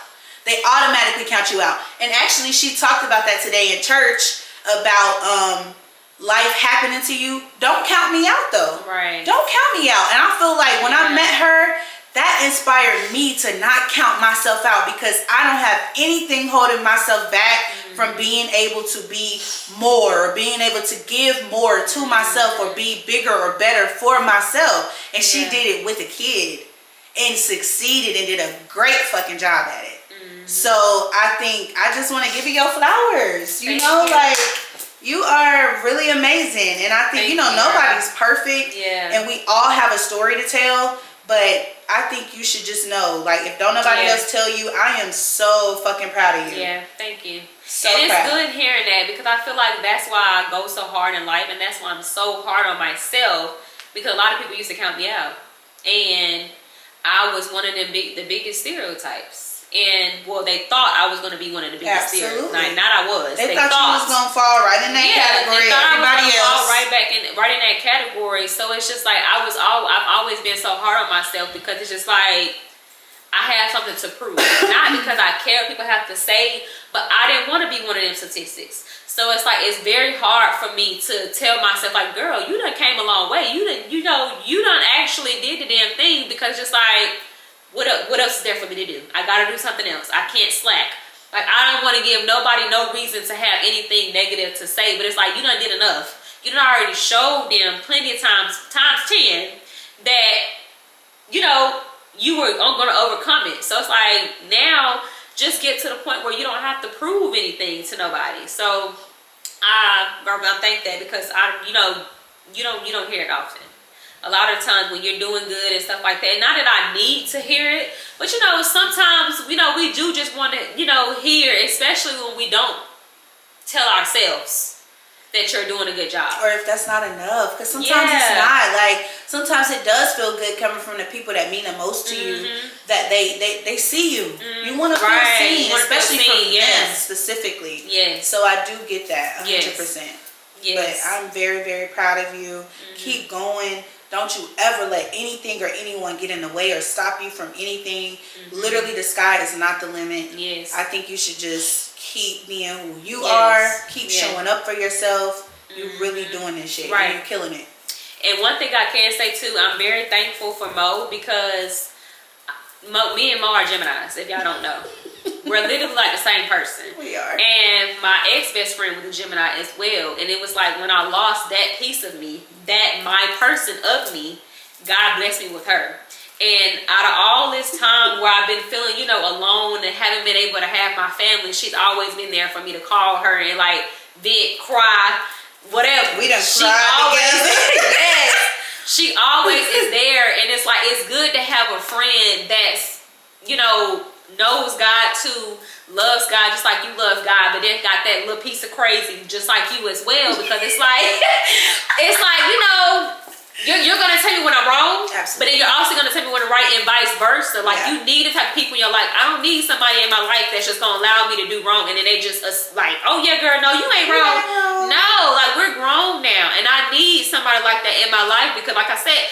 They automatically count you out. And actually, she talked about that today in church, about life happening to you. Don't count me out, though. Right. Don't count me out. And I feel like when I met her, that inspired me to not count myself out, because I don't have anything holding myself back from being able to be more, or being able to give more to myself, or be bigger or better for myself. And she did it with a kid and succeeded and did a great fucking job at it. So I just want to give you your flowers. You know, like, you are really amazing. And I think, you know, nobody's perfect. Yeah. And we all have a story to tell. But I think you should just know, like, if don't nobody else tell you, I am so fucking proud of you. Yeah, thank you. So and it's proud. good hearing that, because I feel like that's why I go so hard in life, and that's why I'm so hard on myself, because a lot of people used to count me out. And I was one of them the biggest stereotypes. And, well, they thought I was going to be one of the biggest stereotypes. Not I was. They thought you was going to fall right in that category. They thought Everybody I was else. fall right in that category. So it's just like, I've always been so hard on myself, because it's just like, I have something to prove. Not because I care what people have to say, but I didn't want to be one of them statistics. So it's like, it's very hard for me to tell myself, like, girl, you done came a long way. You done actually did the damn thing, because just like, what else is there for me to do? I gotta do something else. I can't slack. Like, I don't want to give nobody no reason to have anything negative to say, but it's like, you done did enough. You done already showed them plenty of times 10, that, you know, you were going to overcome it. So it's like, now just get to the point where you don't have to prove anything to nobody. So I thank that, because you don't hear it often. A lot of times when you're doing good and stuff like that, not that I need to hear it, but you know, sometimes, you know, we do just want to, you know, hear, especially when we don't tell ourselves that you're doing a good job. Or if that's not enough, because sometimes it's not. Like, sometimes it does feel good coming from the people that mean the most to you, that they see you. You want to feel seen, especially from them specifically. Yes. So I do get that 100%. Yes. But I'm very, very proud of you. Keep going. Don't you ever let anything or anyone get in the way or stop you from anything. Literally, the sky is not the limit. Yes. I think you should just keep being who you are. Keep showing up for yourself. You're really doing this shit. Right. You're killing it. And one thing I can say too, I'm very thankful for Mo, because me and Mo are Geminis, if y'all don't know. We're literally like the same person. We are. And my ex-best friend was a Gemini as well. And it was like, when I lost that piece of me, that my person of me, God blessed me with her. And out of all this time where I've been feeling, you know, alone and haven't been able to have my family, she's always been there for me to call her and like vent, cry, whatever. We done cried together. Yes. She always is there. And it's like, it's good to have a friend that's, you know, knows God too, loves God just like you love God, but then got that little piece of crazy just like you as well, because it's like, you know, you're gonna tell me when I'm wrong. Absolutely. But then you're also gonna tell me when to right and vice versa. Like you need the type of people in your life. I don't need somebody in my life that's just gonna allow me to do wrong and then they just like, oh yeah, girl, no, you ain't wrong. No, like we're grown now, and I need somebody like that in my life because, like I said,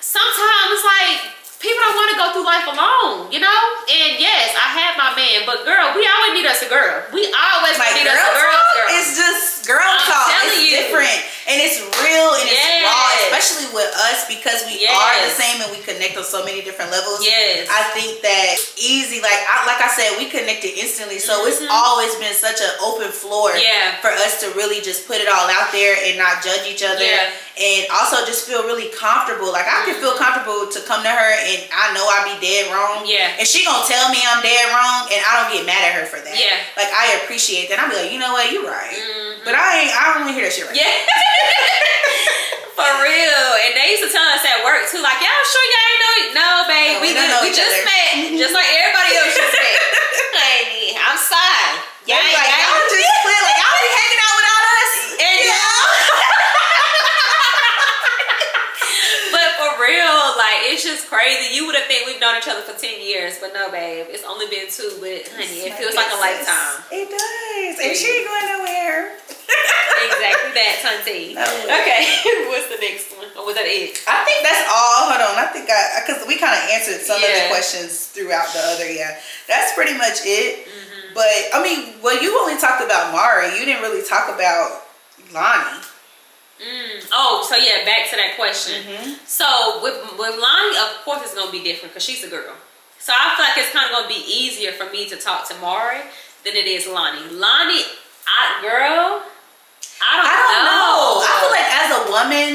sometimes like people don't want to go through life alone, you know? And yes, I have my man, but girl, we always need us a girl. We always like need us a girl. It's just girl talk. It's different. And it's real and it's raw, especially with us because we are the same and we connect on so many different levels. Yes. I think that easy, like I said, we connected instantly. So it's always been such an open floor for us to really just put it all out there and not judge each other. And also just feel really comfortable. Like I can feel comfortable to come to her and I know I be dead wrong. And she gonna tell me I'm dead wrong and I don't get mad at her for that. Like I appreciate that. I'll be like, you know what, you're right. But I don't want to hear that shit right now. For real. And they used to tell us at work too, like, y'all sure y'all ain't know? No, babe. We just met. Just like everybody else just met. Like, I'm sorry. Y'all just split. Like, y'all be hanging out without us. And but for real, like, it's just crazy. You would have think we've known each other for 10 years, but no, babe. It's only been 2, but honey, it feels like a lifetime. It does. And she ain't going nowhere. Exactly that, Tunti. No. Okay, what's the next one? Or was that it? I think that's all. Hold on. I think because we kind of answered some of the questions throughout the other. That's pretty much it. But I mean, well, you only talked about Mari. You didn't really talk about Lonnie. Oh, so yeah, back to that question. So with Lonnie, of course, it's gonna be different because she's a girl. So I feel like it's kind of gonna be easier for me to talk to Mari than it is Lonnie. Lonnie, I don't know. I feel like as a woman,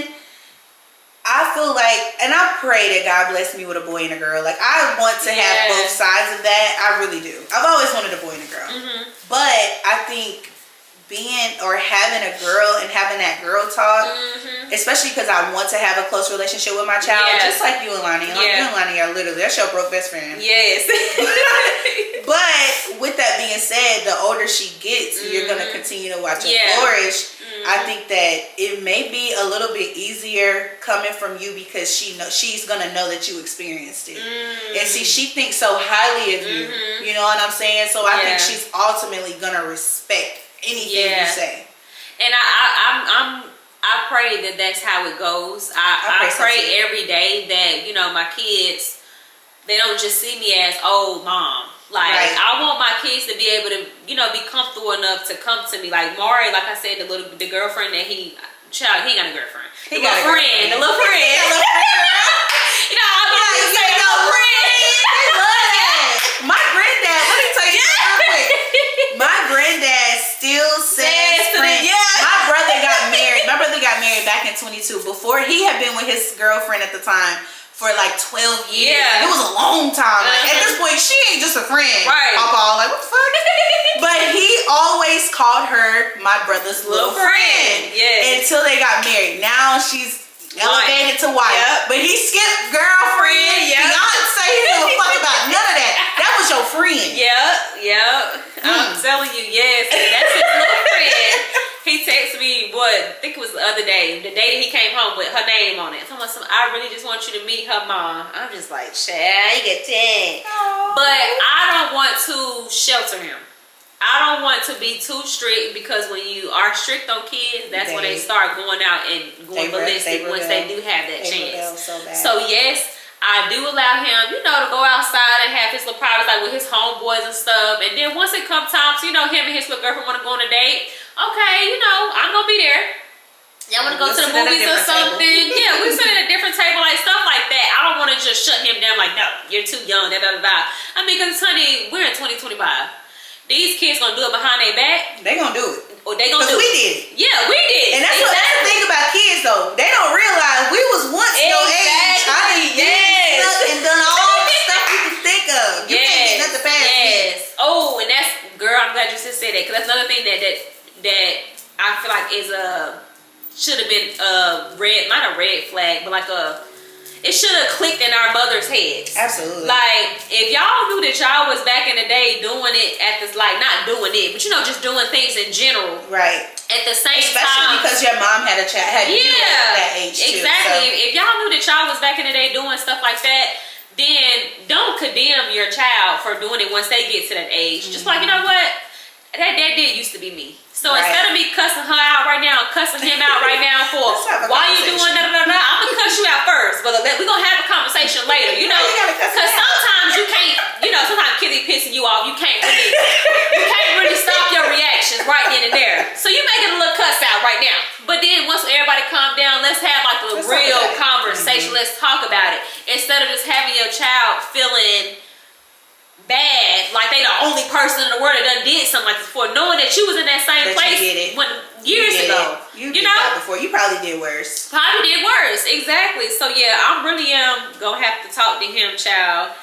I feel like, and I pray that God bless me with a boy and a girl. Like I want to have both sides of that. I really do. I've always wanted a boy and a girl. But I think being or having a girl and having that girl talk, especially because I want to have a close relationship with my child, just like you and Lonnie. Like you and Lonnie are literally, that's your broke best friend. Yes. But with that being said, the older she gets, you're going to continue to watch her flourish. I think that it may be a little bit easier coming from you because she's going to know that you experienced it. And see, she thinks so highly of you. You know what I'm saying? So I think she's ultimately going to respect anything you say. And I pray that that's how it goes. I pray every day that, you know, my kids, they don't just see me as, oh, mom. Like, I want my kids to be able to, you know, be comfortable enough to come to me. Like, Mari, like I said, the girlfriend that he ain't got a girlfriend. The little friend. You know, I'm going to say a little friend. They love that. My granddad, let me tell you something real quick. My granddad still says friend. My brother got married back in 22 before he had been with his girlfriend at the time for like 12 years. It was a long time. Like, at this point, she ain't just a friend. Papa, like, what the fuck? But he always called her my brother's little friend. Until they got married. Now she's elevated to wife. But he skipped girlfriend, fiance. He didn't give a fuck about none of that. That was your friend. I'm telling you, yes. That's his little friend. He texted me, I think it was the other day, the day that he came home with her name on it. I really just want you to meet her mom. I'm just like, shit, you get 10. But I don't want to shelter him. I don't want to be too strict because when you are strict on kids, that's when they start going out and going ballistic once they do have that chance. So yes, I do allow him, you know, to go outside and have his little private life with his homeboys and stuff. And then once it comes time to, you know, him and his little girlfriend want to go on a date, okay, you know, I'm going to be there. Y'all want to go to the movies or something? We sit at a different table, like stuff like that. I don't want to just shut him down like, no, you're too young, I mean, because, honey, we're in 2025. These kids going to do it behind their back. They going to do it. Or they going to do it. We did it. Yeah, we did. And that's that's the thing about kids, though. They don't realize we was once your age. I and done all the stuff you can think of. You can't get nothing past me. Oh, and that's, girl, I'm glad you just said that. Because that's another thing that I feel like is should have been not a red flag, but like it should have clicked in our mothers' heads. Absolutely. Like, if y'all knew that y'all was back in the day doing it at this, like, not doing it, but you know, just doing things in general. Right. At the same time. Especially because your mom had a child, had you at that age too. Exactly. So. If y'all knew that y'all y'all was back in the day doing stuff like that, then don't condemn your child for doing it once they get to that age. Just like, you know what? That did used to be me. So instead of me cussing her out right now, cussing him out right now for why you doing I'm gonna cuss you out first, but we're gonna have a conversation later, you know? Because sometimes you can't, you know, sometimes kids pissing you off, you can't really stop your reactions right then and there. So you make it a little cuss out right now. But then once everybody calm down, let's have like a real conversation. Let's talk about it. Instead of just having your child feeling bad, like they the only person in the world that done did something like this before, knowing that you was in that same place years ago. You did that before. You probably did worse. Exactly. So yeah, I really am gonna have to talk to him, child.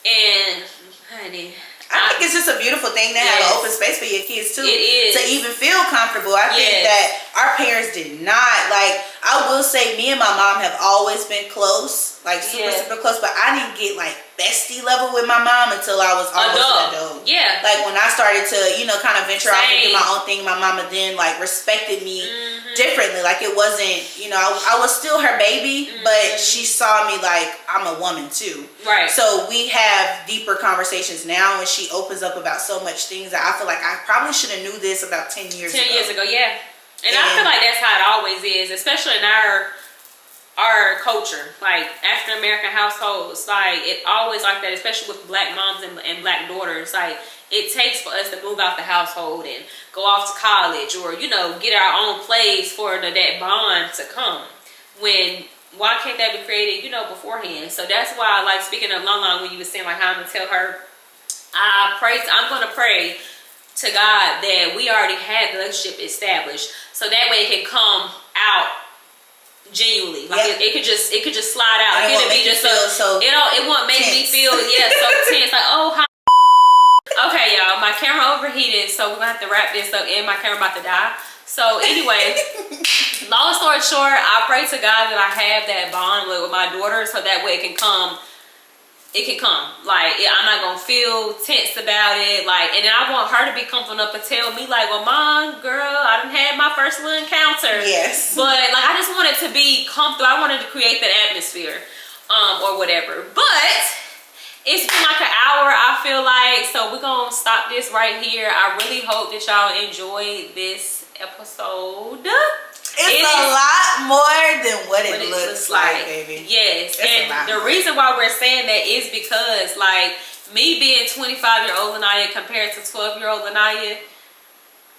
And honey, I think it's just a beautiful thing to have an open space for your kids too. It is. To even feel comfortable. I think that our parents did not. Like, I will say, me and my mom have always been close. Like, super close. But I didn't get, like, bestie level with my mom until I was almost an adult. Yeah. Like, when I started to, you know, kind of venture off and do my own thing, my mama then, like, respected me differently. Like, it wasn't, you know, I was still her baby, but she saw me like I'm a woman too. Right. So we have deeper conversations now, and she opens up about so much things that I feel like I probably should have knew this about 10 years ago. 10 years ago, yeah. And I feel like that's how it always is, especially in our culture, like African American households. Like, it always like that, especially with black moms and black daughters. Like, it takes for us to move out the household and go off to college, or, you know, get our own place for that bond to come. Why can't that be created, you know, beforehand? So that's why, like, speaking of Long, when you were saying like how I'm gonna tell her, I'm gonna pray to God that we already had the relationship established, so that way it can come out genuinely. Like, it could just slide out. Like, it'll be just it won't make me feel so tense. Like, oh, how. Okay, y'all, my camera overheated, so we're gonna have to wrap this up, and my camera about to die. So anyway, long story short, I pray to God that I have that bond with my daughter, so that way it can come. Like, I'm not gonna feel tense about it. Like, and then I want her to be comfortable enough to tell me, like, well, Mom, girl, I done had my first little encounter. Yes. But like, I just wanted to be comfortable. I wanted to create that atmosphere, or whatever. But it's been like an hour, I feel like, so we're gonna stop this right here. I really hope that y'all enjoyed this episode. It's a lot more than what it looks like, baby. Yes. And the reason why we're saying that is because, like, me being 25-year-old Laniyah compared to 12-year-old Laniyah,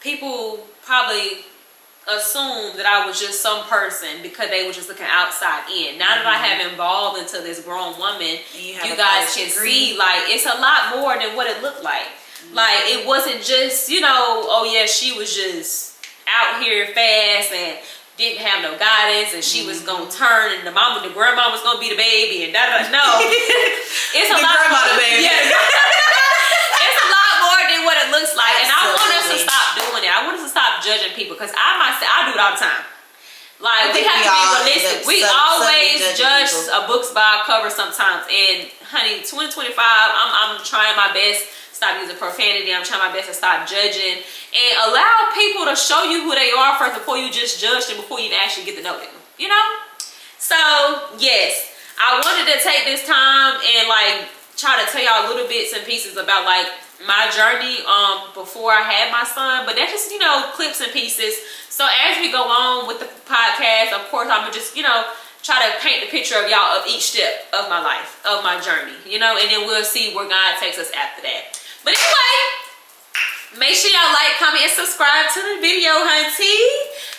people probably assumed that I was just some person because they were just looking outside in. Now that I have evolved into this grown woman, you guys can see, like, it's a lot more than what it looked like. Like, it wasn't just, you know, oh yeah, she was just out here fast and didn't have no guidance, and she was gonna turn, and the grandma was gonna be the baby, and no, it's a lot more. Yeah, it's a lot more than what it looks like. And I want us to stop doing it. I want us to stop judging people, because I do it all the time. Like, we have to be realistic. We always judge a book's by a cover sometimes. And honey, 2025, I'm trying my best. Stop using profanity. I'm trying my best to stop judging and allow people to show you who they are first before you just judge them, before you even actually get to know them, you know? So yes, I wanted to take this time and like try to tell y'all little bits and pieces about like my journey before I had my son, but that's just, you know, clips and pieces. So as we go on with the podcast, of course, I'm gonna just, you know, try to paint the picture of y'all of each step of my life, of my journey, you know, and then we'll see where God takes us after that. But anyway, make sure y'all like, comment, and subscribe to the video, hunty.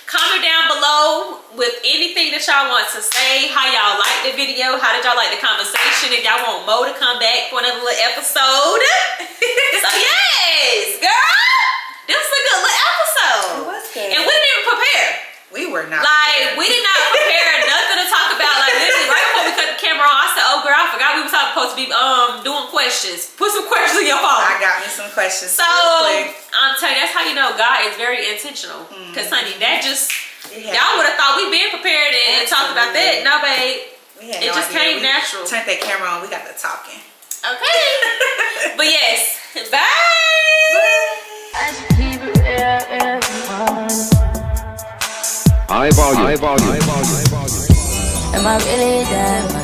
Comment down below with anything that y'all want to say, how y'all like the video, how did y'all like the conversation, if y'all want Mo to come back for another little episode. So yes, girl, this was a good little episode. It was good. And we didn't even prepare. We were not like prepared. We did not prepare nothing to talk about. Like, literally right before we cut the camera on, I said, oh girl, I forgot we were supposed to be doing questions. Put some questions in your phone. I got me some questions. So I'm telling you, that's how you know God is very intentional. Because honey, that just, y'all would have thought we been prepared and talked about that. No, babe, it just came natural. Turned that camera on, we got the talking. Okay. But yes, bye. High volume. Am I really that much?